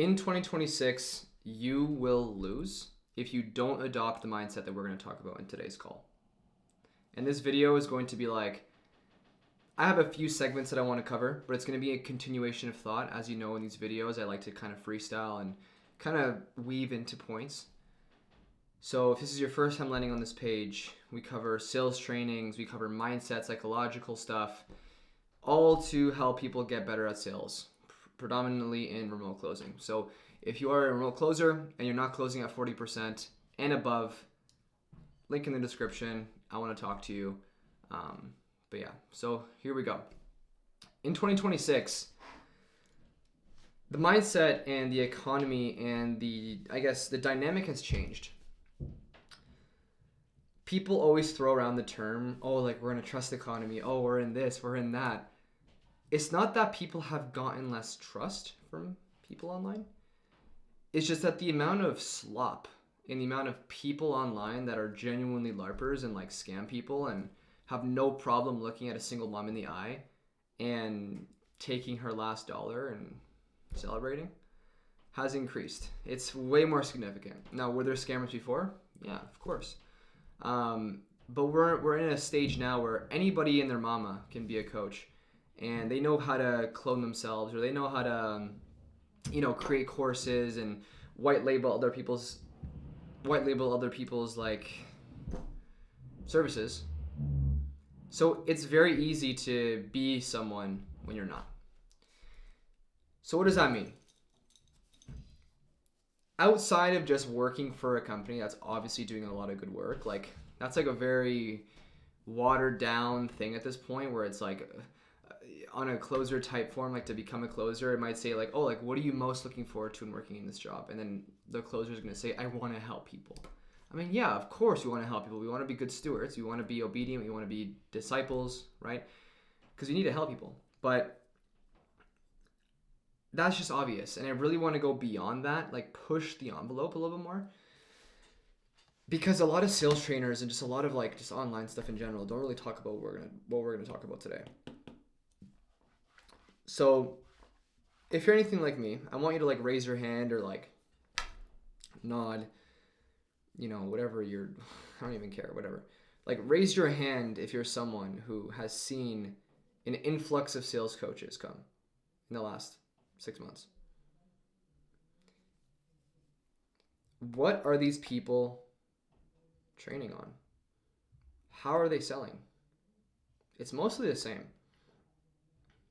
In 2026, you will lose if you don't adopt the mindset that we're going to talk about in today's call. And this video is going to be like, I have a few segments that I want to cover, but it's going to be a continuation of thought. As you know, in these videos, I like to kind of freestyle and kind of weave into points. So if this is your first time landing on this page, we cover sales trainings, we cover mindset, psychological stuff, all to help people get better at sales, predominantly in remote closing. So if you are a remote closer and you're not closing at 40% and above, link in the description. I want to talk to you. But yeah, so here we go. In 2026, the mindset and the economy and the dynamic has changed. People always throw around the term, oh, like we're in a trust economy. Oh, we're in this, we're in that. It's not that people have gotten less trust from people online. It's just that the amount of slop and the amount of people online that are genuinely LARPers and like scam people and have no problem looking at a single mom in the eye and taking her last dollar and celebrating has increased. It's way more significant. Now, were there scammers before? Yeah, of course. But we're in a stage now where anybody and their mama can be a coach, and they know how to clone themselves, or they know how to, create courses and white label other people's like services. So it's very easy to be someone when you're not. So what does that mean? Outside of just working for a company that's obviously doing a lot of good work, like that's like a very watered down thing at this point, where it's like on a closer type form, like to become a closer, it might say like, oh, like what are you most looking forward to in working in this job? And then the closer is going to say, I want to help people. I mean, yeah, of course we want to help people. We want to be good stewards. We want to be obedient. We want to be disciples, right? Because we need to help people. But that's just obvious. And I really want to go beyond that, like push the envelope a little bit more. Because a lot of sales trainers and just a lot of like just online stuff in general don't really talk about what we're gonna talk about today. So if you're anything like me, I want you to like raise your hand or like nod, whatever I don't even care, whatever. Like raise your hand if you're someone who has seen an influx of sales coaches come in the last 6 months. What are these people training on? How are they selling? It's mostly the same.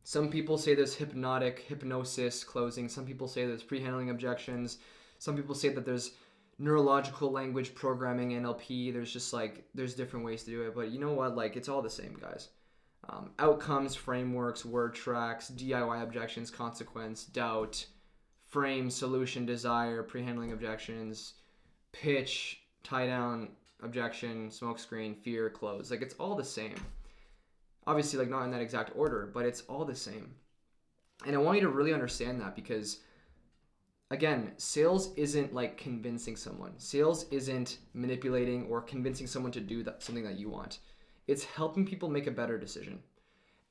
Some people say there's hypnosis closing. Some people say there's pre-handling objections. Some people say that there's neurological language programming, NLP. There's different ways to do it. But you know what? Like, it's all the same, guys. Outcomes, frameworks, word tracks, DIY objections, consequence, doubt, frame, solution, desire, pre-handling objections, pitch, tie down, objection, smoke screen, fear, close. Like, it's all the same. Obviously, like not in that exact order, but it's all the same. And I want you to really understand that, because again, sales isn't like convincing someone. Sales isn't manipulating or convincing someone to do something that you want. It's helping people make a better decision.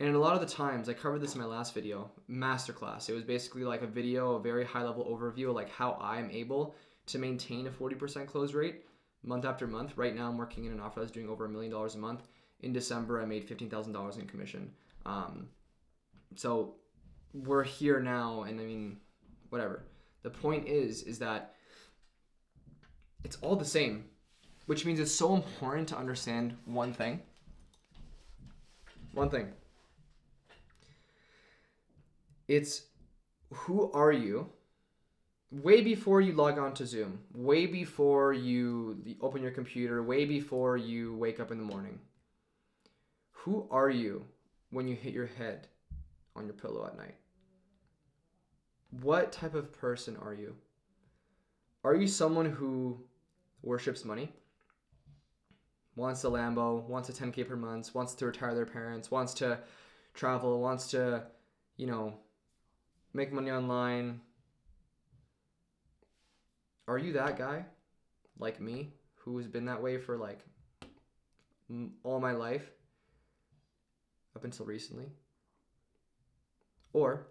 And a lot of the times, I covered this in my last video, masterclass. It was basically like a video, a very high level overview of like how I'm able to maintain a 40% close rate month after month. Right now, I'm working in an offer that's doing over $1 million a month. In December, I made $15,000 in commission. So we're here now, and I mean, whatever. The point is that it's all the same, which means it's so important to understand one thing. It's who are you? Way before you log on to Zoom, way before you open your computer, way before you wake up in the morning. Who are you when you hit your head on your pillow at night? What type of person are you? Are you someone who worships money? Wants a Lambo, wants a 10K per month, wants to retire their parents, wants to travel, wants to, make money online? Are you that guy, like me, who has been that way for like all my life? Up until recently? Or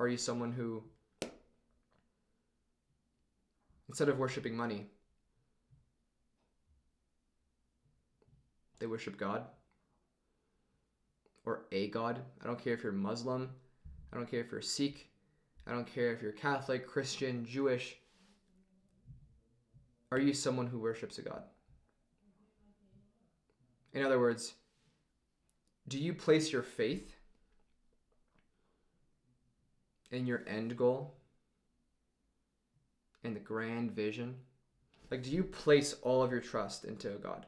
are you someone who Instead of worshiping money, they worship God or a God. I don't care if you're Muslim. I don't care if you're Sikh. I don't care if you're Catholic, Christian, Jewish. Are you someone who worships a God? In other words, do you place your faith in your end goal and the grand vision? Like, do you place all of your trust into a God?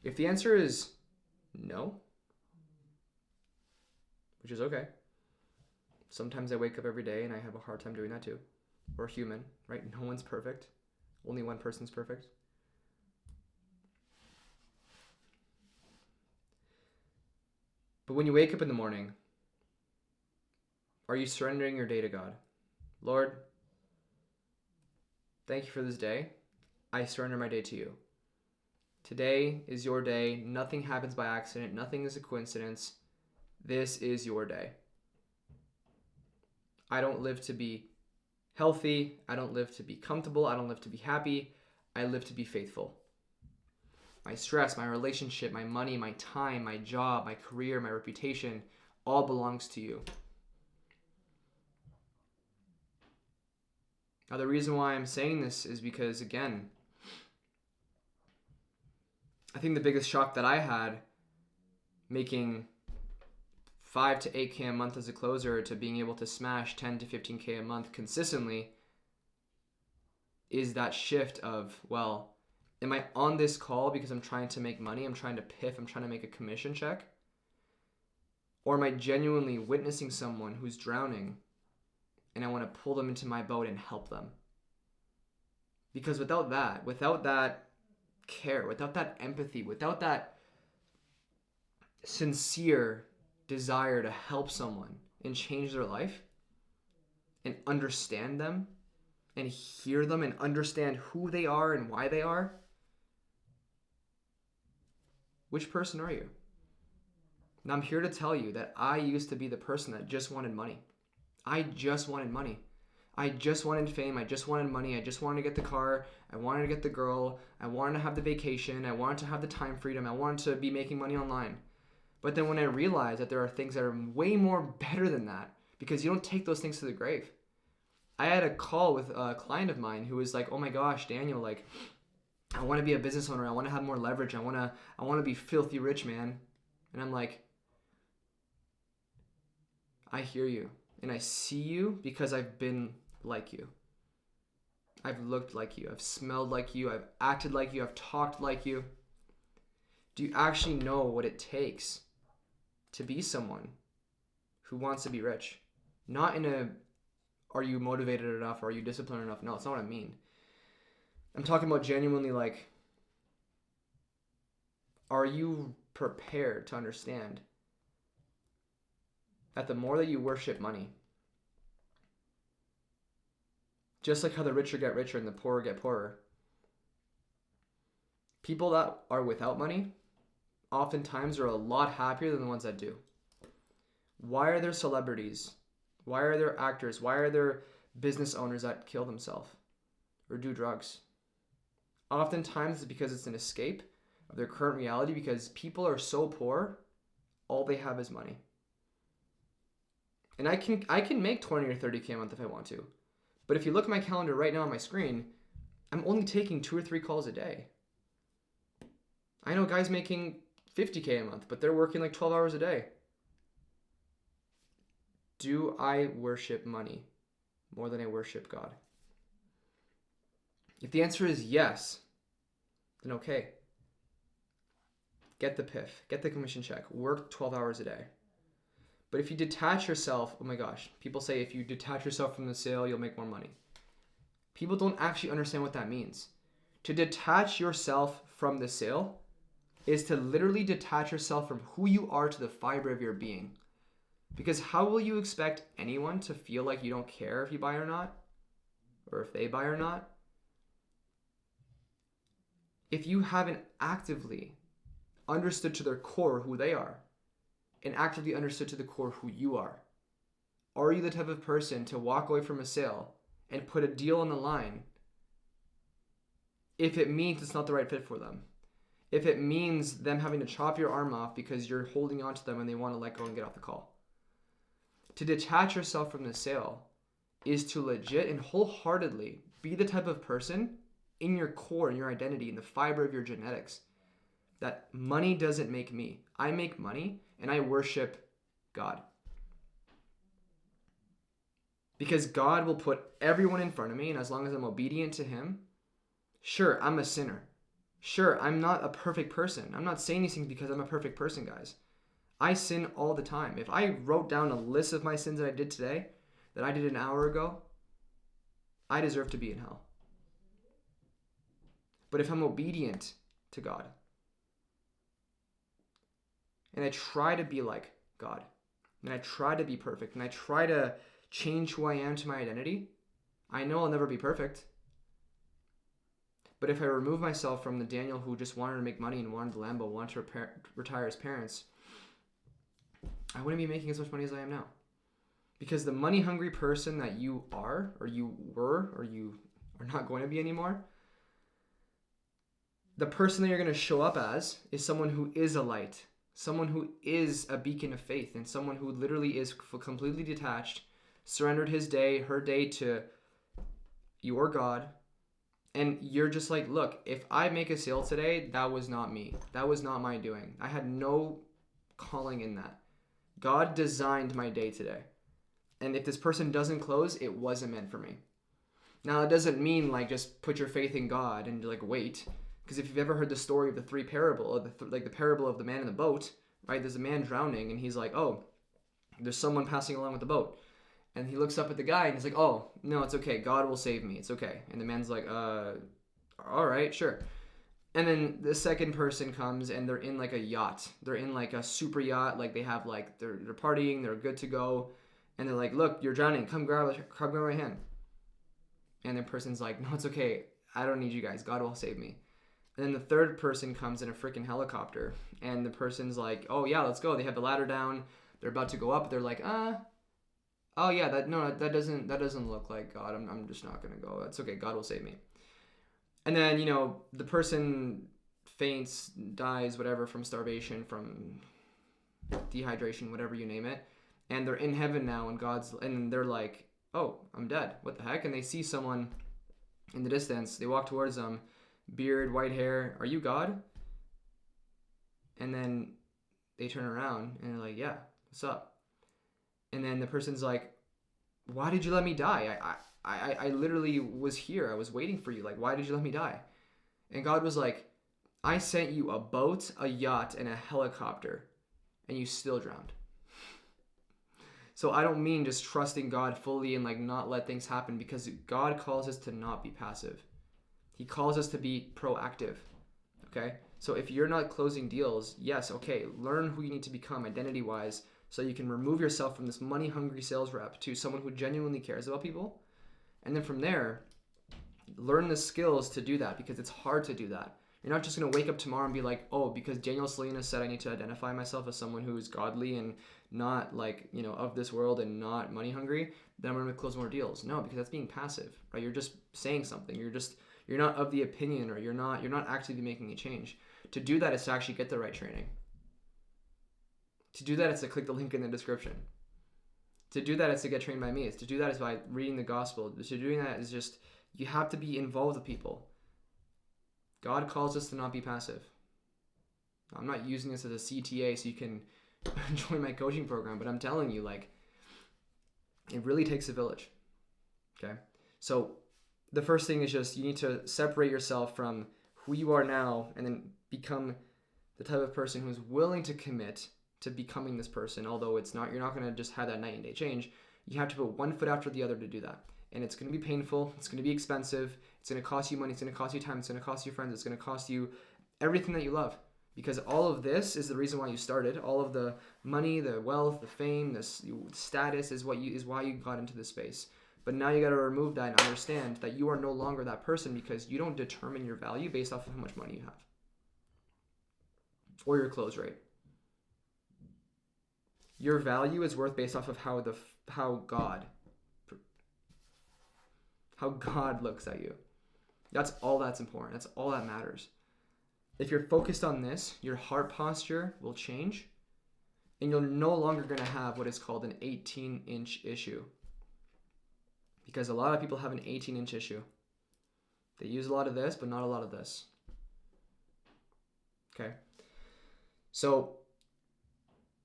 If the answer is no, which is okay. Sometimes I wake up every day and I have a hard time doing that too. We're human, right? No one's perfect. Only one person's perfect. But when you wake up in the morning, are you surrendering your day to God? Lord, thank you for this day. I surrender my day to you. Today is your day. Nothing happens by accident. Nothing is a coincidence. This is your day. I don't live to be healthy. I don't live to be comfortable. I don't live to be happy. I live to be faithful. My stress, my relationship, my money, my time, my job, my career, my reputation, all belongs to you. Now, the reason why I'm saying this is because, again, I think the biggest shock that I had making 5 to 8K a month as a closer to being able to smash 10 to 15K a month consistently is that shift of, well, am I on this call because I'm trying to make money, I'm trying to piff, I'm trying to make a commission check? Or am I genuinely witnessing someone who's drowning and I want to pull them into my boat and help them? Because without that care, without that empathy, without that sincere desire to help someone and change their life and understand them and hear them and understand who they are and why they are, which person are you? And I'm here to tell you that I used to be the person that just wanted money. I just wanted money. I just wanted fame. I just wanted money. I just wanted to get the car. I wanted to get the girl. I wanted to have the vacation. I wanted to have the time freedom. I wanted to be making money online. But then when I realized that there are things that are way more better than that, because you don't take those things to the grave. I had a call with a client of mine who was like, oh my gosh, Daniel, like, I want to be a business owner. I want to have more leverage. I want to be filthy rich, man. And I'm like, I hear you. And I see you because I've been like you. I've looked like you. I've smelled like you. I've acted like you. I've talked like you. Do you actually know what it takes to be someone who wants to be rich? Not in a, are you motivated enough? Or are you disciplined enough? No, it's not what I mean. I'm talking about genuinely, like, are you prepared to understand that the more that you worship money, just like how the richer get richer and the poorer get poorer, people that are without money oftentimes are a lot happier than the ones that do. Why are there celebrities? Why are there actors? Why are there business owners that kill themselves or do drugs? Oftentimes it's because it's an escape of their current reality, because people are so poor, all they have is money. And I can make 20 or 30K a month if I want to. But if you look at my calendar right now on my screen, I'm only taking 2 or 3 calls a day. I know guys making 50K a month, but they're working like 12 hours a day. Do I worship money more than I worship God? If the answer is yes, then okay. Get the PIF, get the commission check, work 12 hours a day. But if you detach yourself, oh my gosh, people say if you detach yourself from the sale, you'll make more money. People don't actually understand what that means. To detach yourself from the sale is to literally detach yourself from who you are to the fiber of your being. Because how will you expect anyone to feel like you don't care if you buy or not? Or if they buy or not? If you haven't actively understood to their core who they are, and actively understood to the core who you are. Are you the type of person to walk away from a sale and put a deal on the line if it means it's not the right fit for them. If it means them having to chop your arm off because you're holding on to them and they want to let go and get off the call. To detach yourself from the sale is to legit and wholeheartedly be the type of person in your core, in your identity, in the fiber of your genetics, that money doesn't make me. I make money and I worship God. Because God will put everyone in front of me, and as long as I'm obedient to him, sure, I'm a sinner. Sure, I'm not a perfect person. I'm not saying these things because I'm a perfect person, guys. I sin all the time. If I wrote down a list of my sins that I did today, that I did an hour ago, I deserve to be in hell. But if I'm obedient to God, and I try to be like God, and I try to be perfect, and I try to change who I am to my identity, I know I'll never be perfect. But if I remove myself from the Daniel who just wanted to make money and wanted the Lambo, wanted to retire his parents, I wouldn't be making as much money as I am now. Because the money hungry person that you are, or you were, or you are not going to be anymore, the person that you're going to show up as is someone who is a light, someone who is a beacon of faith, and someone who literally is completely detached, surrendered his day, her day to your God. And you're just like, look, if I make a sale today, that was not me. That was not my doing. I had no calling in that. God designed my day today. And if this person doesn't close, it wasn't meant for me. Now, it doesn't mean like just put your faith in God and like wait. Because if you've ever heard the story of the three parable, like the parable of the man in the boat, right? There's a man drowning and he's like, oh, there's someone passing along with the boat. And he looks up at the guy and he's like, oh, no, it's okay. God will save me. It's okay. And the man's like, all right, sure. And then the second person comes and they're in like a yacht. They're in like a super yacht. Like they have like, they're partying. They're good to go. And they're like, look, you're drowning. Come grab my hand. And the person's like, no, it's okay. I don't need you guys. God will save me. And then the third person comes in a freaking helicopter. And the person's like, oh, yeah, let's go. They have the ladder down. They're about to go up. They're like, oh yeah, that doesn't look like God. I'm just not gonna go. It's okay. God will save me. And then the person faints, dies, whatever, from starvation, from dehydration, whatever you name it, and they're in heaven now, and they're like, oh, I'm dead. What the heck? And they see someone in the distance. They walk towards them, beard, white hair. Are you God? And then they turn around and they're like, yeah, what's up? And then the person's like, why did you let me die? I literally was here. I was waiting for you. Like, why did you let me die? And God was like, I sent you a boat, a yacht, and a helicopter, and you still drowned. So I don't mean just trusting God fully and like not let things happen, because God calls us to not be passive. He calls us to be proactive. Okay? So if you're not closing deals, yes, okay, learn who you need to become identity-wise, so you can remove yourself from this money-hungry sales rep to someone who genuinely cares about people. And then from there, learn the skills to do that, because it's hard to do that. You're not just going to wake up tomorrow and be like, oh, because Daniel Salinas said I need to identify myself as someone who is godly and not like, of this world and not money-hungry, then I'm going to close more deals. No, because that's being passive, right? You're just saying something. You're not of the opinion, or you're not actively making a change. To do that is to actually get the right training. To do that, it's to click the link in the description. To do that, it's to get trained by me. It's to do that is by reading the gospel. To doing that is just, you have to be involved with people. God calls us to not be passive. I'm not using this as a CTA so you can join my coaching program, but I'm telling you, like, it really takes a village. Okay? So the first thing is just, you need to separate yourself from who you are now and then become the type of person who's willing to commit to becoming this person. Although you're not going to just have that night and day change. You have to put one foot after the other to do that. And it's going to be painful. It's going to be expensive. It's going to cost you money. It's going to cost you time. It's going to cost you friends. It's going to cost you everything that you love. Because all of this is the reason why you started. All of the money, the wealth, the fame, the status is why you got into this space. But now you got to remove that and understand that you are no longer that person, because you don't determine your value based off of how much money you have or your close rate. Your value is worth based off of how God looks at you. That's all that's important. That's all that matters. If you're focused on this, your heart posture will change, and you're no longer going to have what is called an 18-inch issue. Because a lot of people have an 18-inch issue. They use a lot of this, but not a lot of this. Okay? So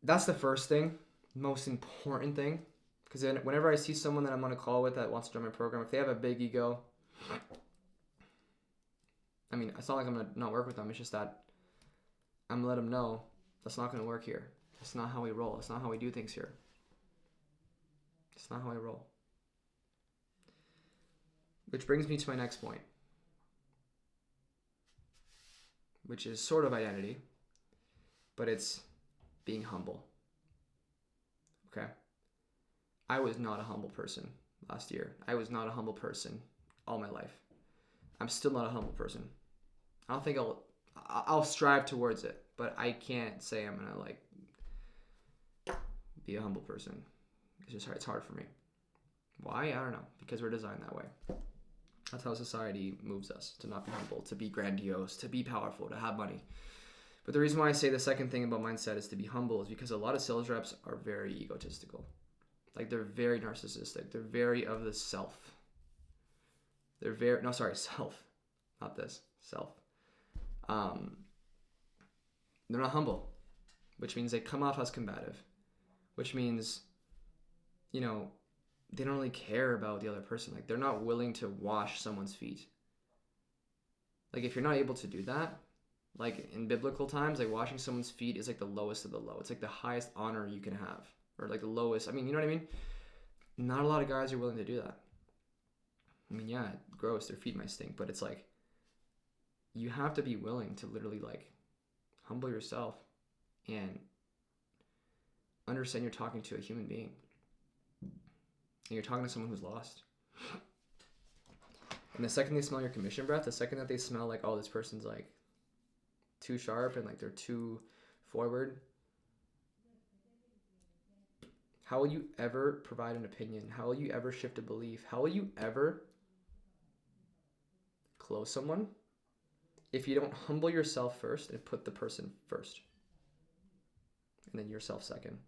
that's the first thing, most important thing. Because whenever I see someone that I'm on a call with that wants to join my program, if they have a big ego, I mean, it's not like I'm going to not work with them. It's just that I'm going to let them know that's not going to work here. That's not how we roll. That's not how we do things here. It's not how I roll. Which brings me to my next point, which is sort of identity, but it's being humble. Okay? I was not a humble person last year. I was not a humble person all my life. I'm still not a humble person. I don't think I'll strive towards it, but I can't say I'm gonna like be a humble person. It's just hard. It's hard for me. Why? I don't know. Because we're designed that way. That's how society moves us, to not be humble, to be grandiose, to be powerful, to have money. But the reason why I say the second thing about mindset is to be humble is because a lot of sales reps are very egotistical. Like they're very narcissistic. They're very of the self. Self. Not this. Self. They're not humble, which means they come off as combative, which means, you know, they don't really care about the other person. Like they're not willing to wash someone's feet. Like if you're not able to do that, like in biblical times, like washing someone's feet is like the lowest of the low. It's like the highest honor you can have, or like the lowest. I mean, you know what I mean? Not a lot of guys are willing to do that. I mean, yeah, gross, their feet might stink, but it's like, you have to be willing to literally like humble yourself and understand you're talking to a human being. And you're talking to someone who's lost. And the second they smell your commission breath, the second that they smell like, oh, this person's like too sharp and like they're too forward, how will you ever provide an opinion? How will you ever shift a belief? How will you ever close someone if you don't humble yourself first and put the person first? And then yourself second.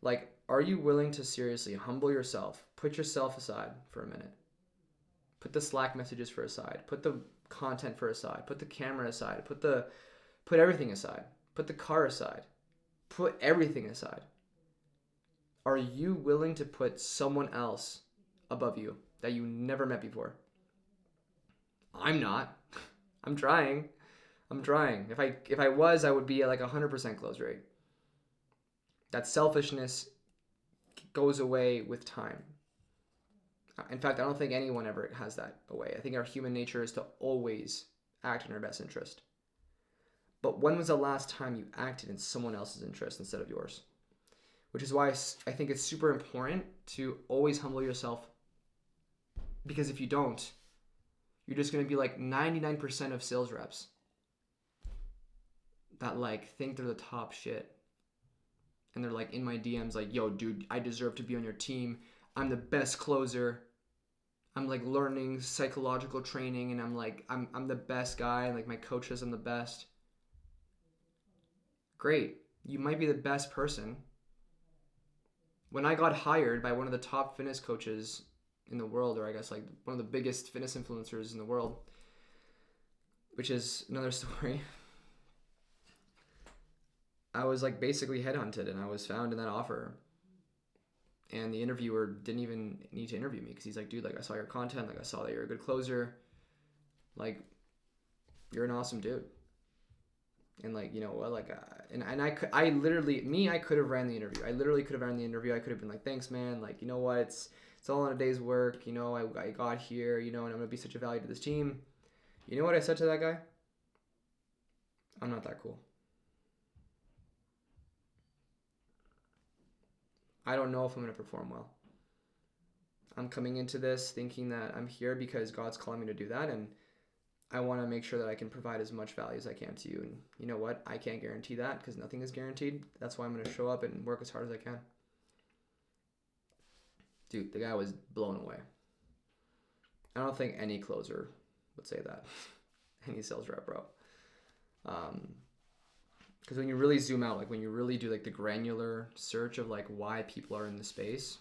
Like, are you willing to seriously humble yourself? Put yourself aside for a minute. Put the Slack messages for aside. Put the content for aside. Put the camera aside. Put everything aside. Put the car aside. Put everything aside. Are you willing to put someone else above you that you never met before? I'm not. I'm trying. If I was, I would be at like 100% close rate. That selfishness goes away with time. In fact, I don't think anyone ever has that away. I think our human nature is to always act in our best interest. But when was the last time you acted in someone else's interest instead of yours? Which is why I think it's super important to always humble yourself. Because if you don't, you're just going to be like 99% of sales reps that like think they're the top shit. And they're like in my DMs like, yo, dude, I deserve to be on your team. I'm the best closer. I'm like learning psychological training and I'm the best guy. Like my coach says I'm the best. Great. You might be the best person. When I got hired by one of the top fitness coaches in the world, or I guess like one of the biggest fitness influencers in the world, which is another story, I was like basically headhunted and I was found in that offer. And the interviewer didn't even need to interview me because he's like, dude, like I saw your content, like I saw that you're a good closer, like you're an awesome dude. And like, you know what, like, I could have ran the interview. I literally could have ran the interview. I could have been like, thanks, man. Like, you know what, it's all in a day's work. You know, I got here, you know, and I'm gonna be such a value to this team. You know what I said to that guy? I'm not that cool. I don't know if I'm going to perform well. I'm coming into this thinking that I'm here because God's calling me to do that, and I want to make sure that I can provide as much value as I can to you. And you know what? I can't guarantee that because nothing is guaranteed. That's why I'm going to show up and work as hard as I can. Dude, the guy was blown away. I don't think any closer would say that. Any sales rep, bro. Because when you really zoom out, like when you really do like the granular search of like why people are in the space,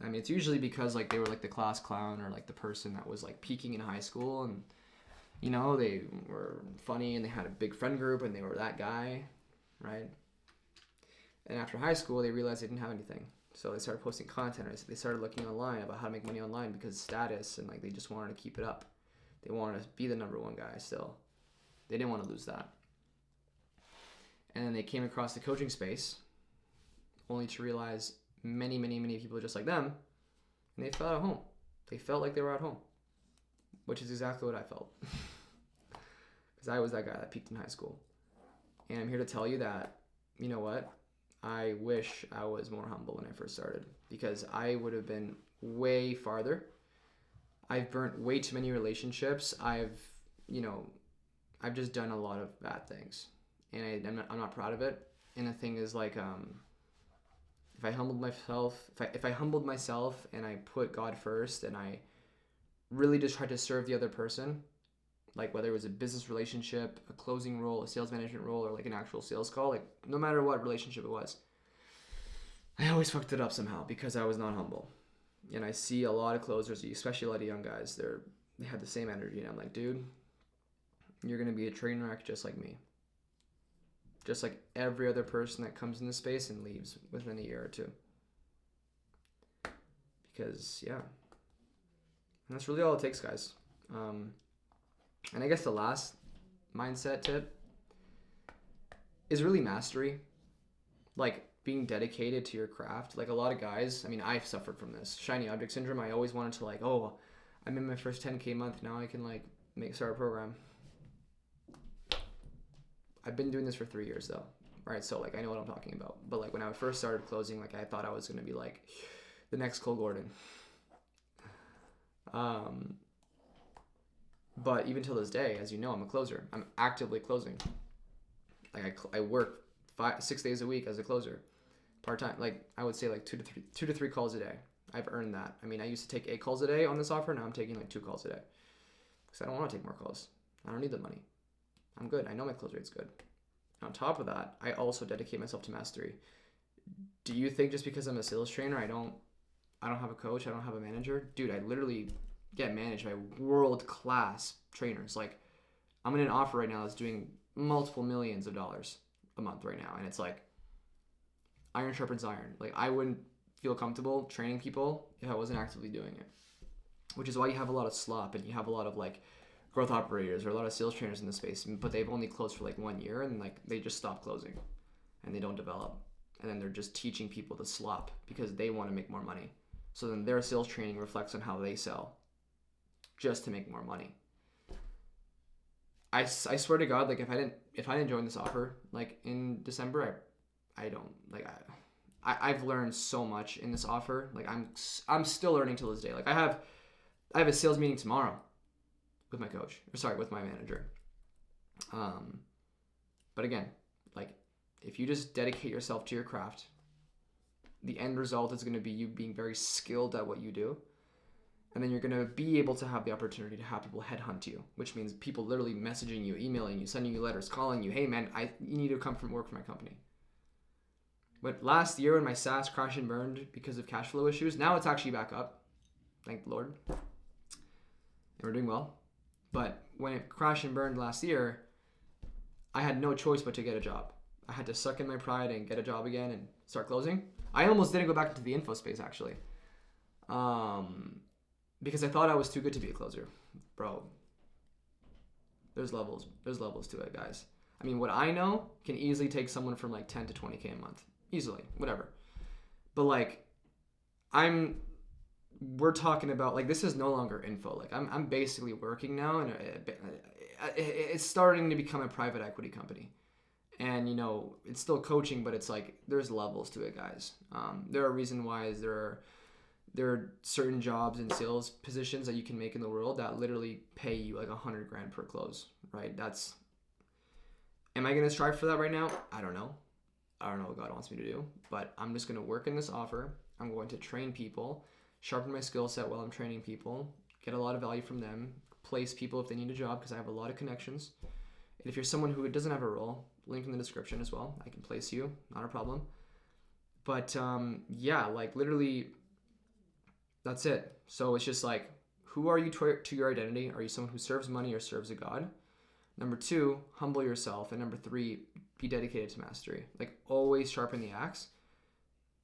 I mean, it's usually because like they were like the class clown or like the person that was like peaking in high school, and you know, they were funny and they had a big friend group and they were that guy, right? And after high school, they realized they didn't have anything. So they started posting content, or they started looking online about how to make money online because status, and like they just wanted to keep it up. They wanted to be the number one guy still. They didn't want to lose that. And then they came across the coaching space only to realize many, many, many people just like them, and they felt at home. They felt like they were at home, which is exactly what I felt. Because I was that guy that peaked in high school. And I'm here to tell you that, you know what? I wish I was more humble when I first started, because I would have been way farther. I've burnt way too many relationships. I've just done a lot of bad things, and I'm not proud of it. And the thing is, like, if I humbled myself and I put God first and I really just tried to serve the other person, like whether it was a business relationship, a closing role, a sales management role, or like an actual sales call, like no matter what relationship it was, I always fucked it up somehow because I was not humble. And I see a lot of closers, especially a lot of young guys, they have the same energy, and I'm like, dude, you're gonna be a train wreck just like me. Just like every other person that comes in the space and leaves within a year or two. Because, yeah. And that's really all it takes, guys. And I guess the last mindset tip is really mastery. Like being dedicated to your craft. Like a lot of guys, I mean, I've suffered from this. Shiny object syndrome. I always wanted to like, oh, I'm in my first 10K month. Now I can like start a program. I've been doing this for 3 years though. Right, so like I know what I'm talking about. But like when I first started closing, like I thought I was gonna be like the next Cole Gordon. But even till this day, as you know, I'm a closer. I'm actively closing. Like I work 6 days a week as a closer, part time. Like I would say like two to three calls a day. I've earned that. I mean, I used to take 8 calls a day on this offer. Now I'm taking like 2 calls a day because I don't want to take more calls. I don't need the money. I'm good. I know my close rate's good. On top of that, I also dedicate myself to mastery. Do you think just because I'm a sales trainer, I don't have a coach, I don't have a manager? Dude, I literally get managed by world-class trainers. Like, I'm in an offer right now that's doing multiple millions of dollars a month right now. And it's like, iron sharpens iron. Like, I wouldn't feel comfortable training people if I wasn't actively doing it. Which is why you have a lot of slop and you have a lot of, like, growth operators or a lot of sales trainers in the space, but they've only closed for like 1 year and like they just stop closing and they don't develop, and then they're just teaching people to slop because they want to make more money. So then their sales training reflects on how they sell just to make more money. I swear to God, like if I didn't join this offer like in December, I've learned so much in this offer. Like I'm still learning till this day. Like I have a sales meeting tomorrow with my coach, with my manager. But again, like if you just dedicate yourself to your craft, the end result is going to be you being very skilled at what you do. And then you're going to be able to have the opportunity to have people headhunt you, which means people literally messaging you, emailing you, sending you letters, calling you, hey man, you need to come from work for my company. But last year when my SaaS crashed and burned because of cash flow issues, now it's actually back up. Thank the Lord. And we're doing well. But when it crashed and burned last year, I had no choice but to get a job. I had to suck in my pride and get a job again and start closing. I almost didn't go back into the info space actually. Because I thought I was too good to be a closer. Bro, there's levels to it, guys. I mean, what I know can easily take someone from like 10 to 20K a month. Easily, whatever. But like, we're talking about like this is no longer info. Like I'm basically working now, and it's starting to become a private equity company, and you know it's still coaching, but it's like there's levels to it, guys. There are reasons why there are certain jobs and sales positions that you can make in the world that literally pay you like $100,000 per close, right? Am I gonna strive for that right now? I don't know what God wants me to do, but I'm just gonna work in this offer. I'm going to train people, sharpen my skill set while I'm training people, get a lot of value from them, place people if they need a job because I have a lot of connections. And if you're someone who doesn't have a role, link in the description as well. I can place you, not a problem. But yeah, like literally, that's it. So it's just like, who are you to your identity? Are you someone who serves money or serves a God? Number 2, humble yourself. And number 3, be dedicated to mastery. Like always sharpen the axe.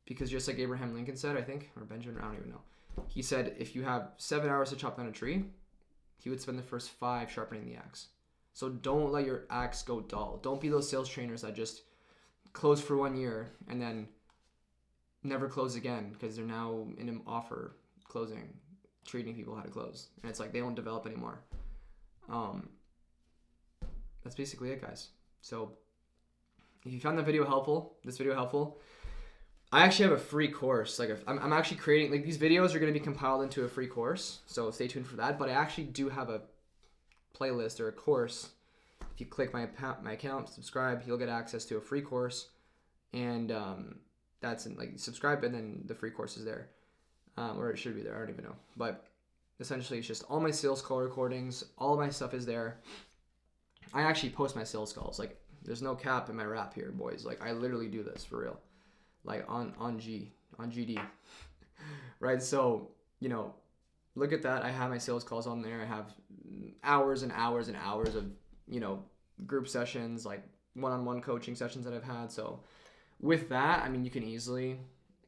Because just like Abraham Lincoln said, I think, or Benjamin, I don't even know. He said if you have 7 hours to chop down a tree, he would spend the first 5 sharpening the axe. So don't let your axe go dull. Don't be those sales trainers that just close for 1 year and then never close again because they're now in an offer closing, treating people how to close. And it's like they don't develop anymore. That's basically it, guys. So if you found this video helpful, I actually have a free course. Like I'm actually creating, like these videos are going to be compiled into a free course. So stay tuned for that. But I actually do have a playlist or a course. If you click my account, subscribe, you'll get access to a free course. And that's in, like, subscribe, and then the free course is there. Or it should be there. I don't even know. But essentially, it's just all my sales call recordings. All of my stuff is there. I actually post my sales calls. Like, there's no cap in my rap here, boys. Like, I literally do this for real. Like, on GD. Right? So, you know, look at that. I have my sales calls on there. I have hours and hours and hours of, you know, group sessions, like one-on-one coaching sessions that I've had. So with that, I mean, you can easily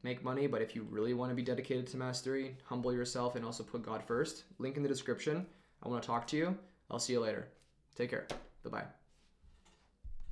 make money, but if you really want to be dedicated to mastery, humble yourself, and also put God first, link in the description. I want to talk to you. I'll see you later. Take care. Bye-bye.